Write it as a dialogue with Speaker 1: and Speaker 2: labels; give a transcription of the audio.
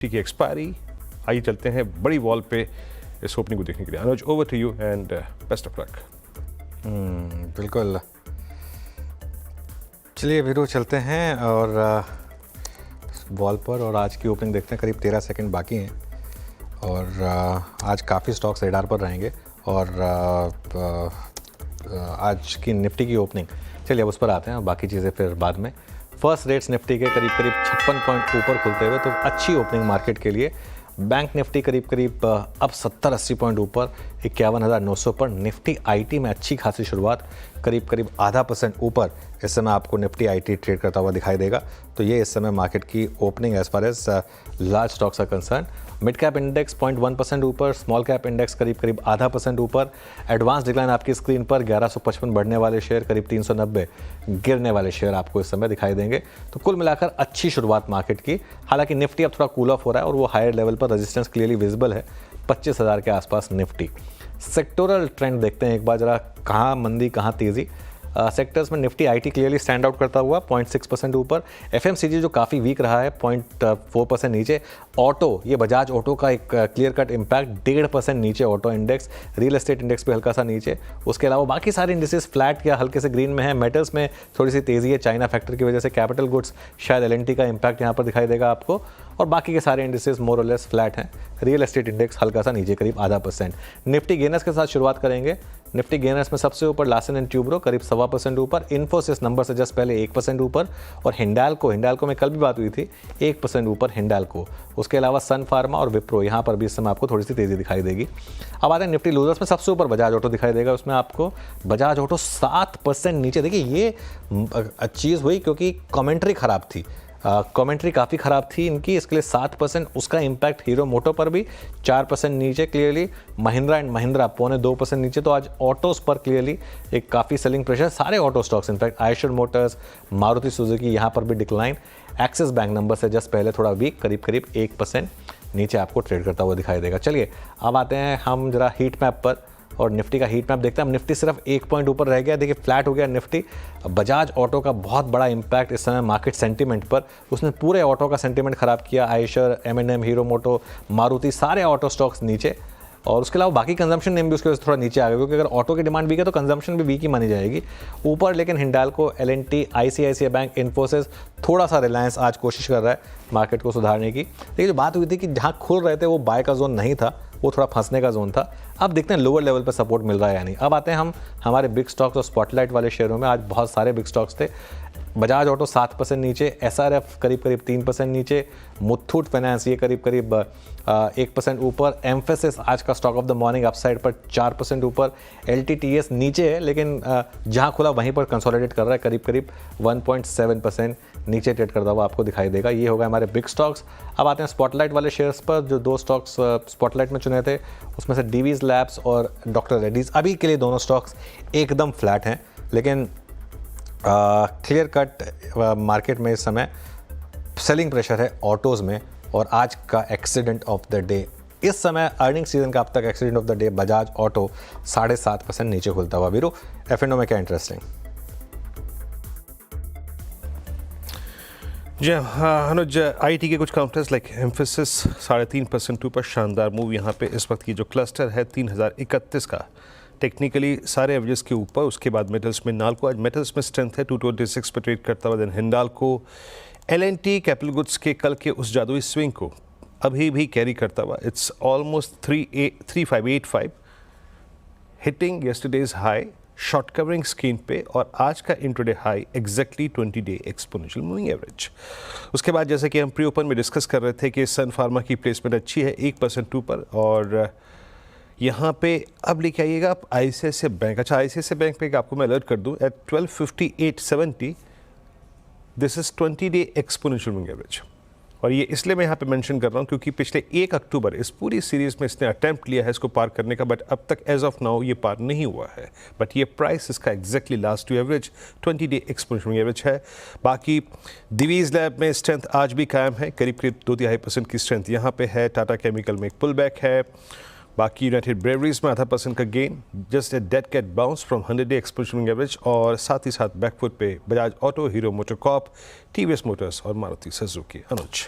Speaker 1: की एक्सपायरी। आइए चलते हैं बड़ी वॉल पे इस ओपनिंग को देखने के लिए। Anuj, over to you and best of luck.
Speaker 2: बिल्कुल, चलिए वीरू चलते हैं और बॉल पर और आज की ओपनिंग देखते हैं। करीब 13 सेकंड बाकी हैं और आज काफ़ी स्टॉक्स रेडार पर रहेंगे और आज की निफ्टी की ओपनिंग, चलिए अब उस पर आते हैं, बाकी चीज़ें फिर बाद में। फर्स्ट रेट्स निफ्टी के करीब 56 पॉइंट ऊपर खुलते हुए, तो अच्छी ओपनिंग मार्केट के लिए। बैंक निफ्टी करीब अब 70-80 पॉइंट ऊपर 51,900 पर। निफ्टी आईटी में अच्छी खासी शुरुआत, करीब आधा % ऊपर इस समय आपको निफ्टी आईटी ट्रेड करता हुआ दिखाई देगा। तो ये इस समय मार्केट की opening as far as large stocks are concern. Mid cap index 0.1% ऊपर, स्मॉल कैप इंडेक्स करीब आधा % ऊपर। एडवांस डिक्लाइन आपकी स्क्रीन पर 1155 बढ़ने वाले शेयर, करीब 390 गिरने वाले शेयर आपको इस समय दिखाई देंगे। तो कुल मिलाकर अच्छी शुरुआत मार्केट की। हालांकि निफ्टी अब थोड़ा कूल ऑफ हो रहा है और वो हायर लेवल पर रेजिस्टेंस क्लियरली विजिबल है 25,000 के आसपास निफ्टी। सेक्टोरल ट्रेंड देखते हैं एक बार जरा, कहाँ मंदी कहाँ तेज़ी। सेक्टर्स में Nifty IT clearly stand out करता हुआ 0.6% ऊपर। एफएमसीजी जो काफ़ी वीक रहा है 0.4% नीचे। ऑटो, ये बजाज ऑटो का एक क्लियर कट इम्पैक्ट, 1.5% नीचे auto index. Real estate index भी हल्का सा नीचे। उसके अलावा बाकी सारे इंडेक्सेस फ्लैट या हल्के से ग्रीन में है। मेटल्स में थोड़ी सी तेज़ी है चाइना फैक्टर की वजह से। कैपिटल गुड्स, शायद एलएनटी का इम्पैक्ट यहाँ पर दिखाई देगा आपको, और बाकी के सारे इंडेक्सेस मोर और लेस फ्लैट हैं। रियल एस्टेट इंडेक्स हल्का सा नीचे, करीब आधा %। निफ्टी गेनर्स के साथ शुरुआत करेंगे। निफ्टी गेनर्स में सबसे ऊपर लार्सन एंड ट्यूब्रो करीब 1.25% ऊपर। इन्फोसिस नंबर से जस्ट पहले 1% ऊपर, और हिंडाल्को में कल भी बात हुई थी 1% ऊपर हिंडाल्को। उसके अलावा सन फार्मा और विप्रो, यहाँ पर भी इस समय आपको थोड़ी सी तेज़ी दिखाई देगी। अब आते हैं निफ्टी लूजर्स में। सबसे ऊपर बजाज ऑटो दिखाई देगा, उसमें आपको बजाज ऑटो 7% नीचे। देखिए ये चीज़ हुई क्योंकि कमेंट्री ख़राब थी, कमेंट्री काफ़ी ख़राब थी इनकी, इसके लिए 7%। उसका इम्पैक्ट हीरो मोटो पर भी 4% नीचे क्लियरली। महिंद्रा एंड महिंद्रा 0.25% नीचे। तो आज ऑटोज़ पर क्लियरली एक काफ़ी सेलिंग प्रेशर, सारे auto stocks in fact. Eicher Motors, Maruti Suzuki, यहाँ पर भी डिक्लाइन। एक्सिस बैंक नंबर से जस्ट पहले थोड़ा वीक, करीब 1% नीचे आपको ट्रेड करता हुआ दिखाई देगा। चलिए अब आते हैं हम जरा हीट मैप पर और निफ्टी का हीट मैप देखते हैं। निफ्टी सिर्फ 1 पॉइंट ऊपर रह गया, देखिए फ्लैट हो गया निफ्टी। बजाज ऑटो का बहुत बड़ा इंपैक्ट इस समय मार्केट सेंटीमेंट पर, उसने पूरे ऑटो का सेंटीमेंट खराब किया। आयशर, M&M, हीरो मोटो, मारुति, सारे ऑटो स्टॉक्स नीचे। और उसके अलावा बाकी कंजम्पशन नेम भी उसके वजह से थोड़ा नीचे आ गए, क्योंकि अगर ऑटो की डिमांड वीक है तो कंजम्पशन भी वीक ही मानी जाएगी। ऊपर लेकिन हिंडाल्को, एलएनटी, ICICI बैंक, इन्फोसिस, थोड़ा सा रिलायंस आज कोशिश कर रहा है मार्केट को सुधारने की। लेकिन जो बात हुई थी कि जहाँ खुल रहे थे वो बाय का जोन नहीं था, वो थोड़ा फंसने का जोन था। अब देखते हैं लोअर लेवल पर सपोर्ट मिल रहा है या नहीं। अब आते हैं हम हमारे बिग स्टॉक्स और स्पॉटलाइट वाले शेयरों में। आज बहुत सारे बिग स्टॉक्स थे। बजाज ऑटो 7% नीचे, SRF करीब 3% नीचे, मुथूट फाइनेंस ये करीब 1% ऊपर। एम्फेसिस आज का stock of the morning upside पर 4% ऊपर। LTTS नीचे है लेकिन जहां खुला वहीं पर कंसोलिडेट कर रहा है, करीब 1.7% नीचे ट्रेड करता हुआ आपको दिखाई देगा। ये होगा हमारे बिग स्टॉक्स। अब आते हैं स्पॉटलाइट वाले शेयर्स पर। जो 2 स्टॉक्स स्पॉटलाइट में चुने थे उसमें से डीवीज लैब्स और डॉक्टर रेड्डीज, अभी के लिए दोनों स्टॉक्स एकदम फ्लैट हैं, लेकिन क्लियर कट मार्केट में इस समय सेलिंग प्रेशर है ऑटोज़ में। और आज का एक्सीडेंट ऑफ द डे, इस समय अर्निंग सीजन का अब तक accident of the day Bajaj auto 7.5% नीचे खुलता हुआ। वीरू, F&O में क्या इंटरेस्टिंग?
Speaker 1: जी हाँ अनुज, आईटी के कुछ काउंटर्स लाइक एम्फेसिस 3.5% ऊपर, शानदार मूव यहाँ पे। इस वक्त की जो क्लस्टर है 3031 का, टेक्निकली सारे एवरेज के ऊपर। उसके बाद मेटल्स में नाल्को, आज मेटल्स में स्ट्रेंथ है, 226 पर ट्रेड करता हुआ। Then Hindalco, L&T, capital goods के कल के उस जादुई स्विंग को अभी भी कैरी करता हुआ। It's almost 3585 hitting yesterday's high, short covering screen पे, और आज का intraday high exactly 20 day exponential moving average. उसके बाद जैसे कि हम प्री ओपन में डिस्कस कर रहे थे कि सन फार्मा की प्लेसमेंट अच्छी है, 1% ऊपर। और यहाँ पे अब लेके आइएगा आप ICICI बैंक। अच्छा, ICICI बैंक पे आपको मैं अलर्ट कर दूँ, at 1258.70 this is 20 day exponential moving average. और ये इसलिए मैं यहाँ पे मेंशन कर रहा हूँ क्योंकि पिछले 1 अक्टूबर इस पूरी सीरीज़ में इसने अटैम्प्ट लिया है इसको पार करने का, बट अब तक एज ऑफ नाउ ये पार नहीं हुआ है। बट ये प्राइस इसका exactly last two average 20 day exponential average है। बाकी दिवीज लैब में स्ट्रेंथ आज भी कायम है, करीब 2.5% की स्ट्रेंथ यहाँ पे है। टाटा केमिकल में एक पुल बैक है। बाकी यूनाइटेड ब्रेवरीज में 0.5% का gain, just a dead cat bounce from 100 day exponential average. और साथ ही साथ बैकफुट पे Bajaj auto, Hero MotoCorp, TVS motors और मारुति सुजुकी। अनुज।